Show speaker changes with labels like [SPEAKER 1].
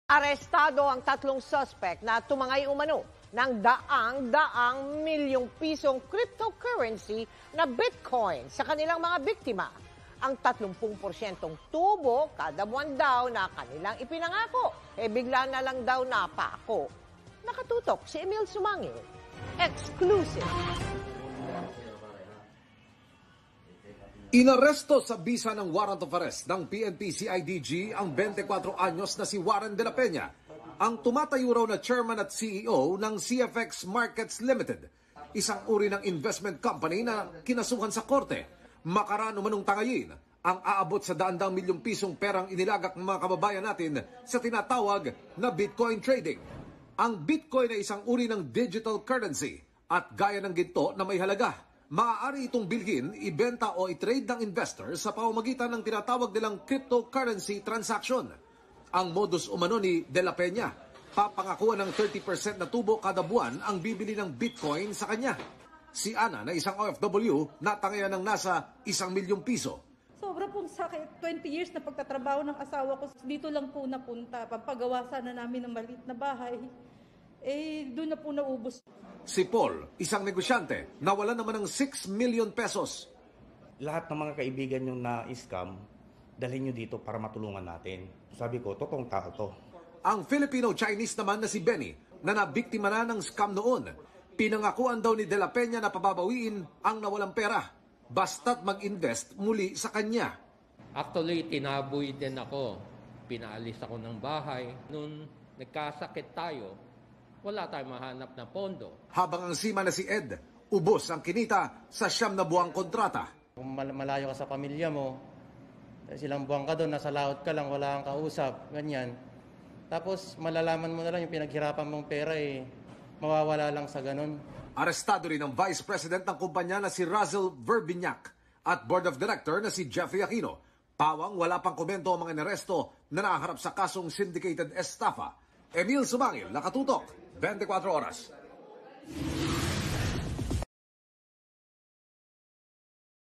[SPEAKER 1] Arestado ang tatlong suspect na tumangay umano ng daang-daang milyong pisong cryptocurrency na Bitcoin sa kanilang mga biktima. Ang 30% tubo kada buwan daw na kanilang ipinangako, bigla na lang daw napako. Nakatutok si Emil Sumangil. Exclusive.
[SPEAKER 2] Inaresto sa bisa ng warrant of arrest ng PNP-CIDG ang 24 anyos na si Warren de la Peña, ang tumatayo raw na chairman at CEO ng CFX Markets Limited, isang uri ng investment company na kinasuhan sa korte. Makaraan umanong tangayin ang aabot sa daang milyong pisong perang inilagak ng mga kababayan natin sa tinatawag na Bitcoin trading. Ang Bitcoin ay isang uri ng digital currency at gaya ng ginto na may halaga. Maaari itong bilhin, ibenta o i-trade ng investor sa pamamagitan ng tinatawag nilang cryptocurrency transaction. Ang modus umano ni De La Peña, papangakuan ng 30% na tubo kada buwan ang bibili ng Bitcoin sa kanya. Si Ana na isang OFW, natangayan ng nasa 1 milyong piso.
[SPEAKER 3] Sobra pong sakit. 20 years na pagtatrabaho ng asawa ko. Dito lang po napunta. Papagawa sana namin ng maliit na bahay. Doon na po naubos.
[SPEAKER 2] Si Paul, isang negosyante, nawala naman ng 6 million pesos.
[SPEAKER 4] Lahat ng mga kaibigan nyo na scam, dalhin nyo dito para matulungan natin. Sabi ko, totoong tao to.
[SPEAKER 2] Ang Filipino-Chinese naman na si Benny, na nabiktima na ng scam noon. Pinangakuan daw ni De La Peña na pababawiin ang nawalang pera, basta't mag-invest muli sa kanya.
[SPEAKER 5] Actually, tinaboy din ako. Pinaalis ako ng bahay. Noon nagkasakit tayo, wala tayong mahanap na pondo.
[SPEAKER 2] Habang ang sima na si Ed, ubos ang kinita sa 9 na buwang kontrata.
[SPEAKER 6] Kung malayo ka sa pamilya mo, silang buwan ka doon, nasa laot ka lang, wala kang kausap, ganyan. Tapos malalaman mo na lang yung pinaghirapan mong pera mawawala lang sa ganun.
[SPEAKER 2] Arestado rin ang Vice President ng kumpanya na si Russell Verbignac at Board of Director na si Jeffrey Aquino. Pawang wala pang komento ang mga inaresto na nakaharap sa kasong syndicated estafa. Emil Sumangil, nakatutok, 24 oras.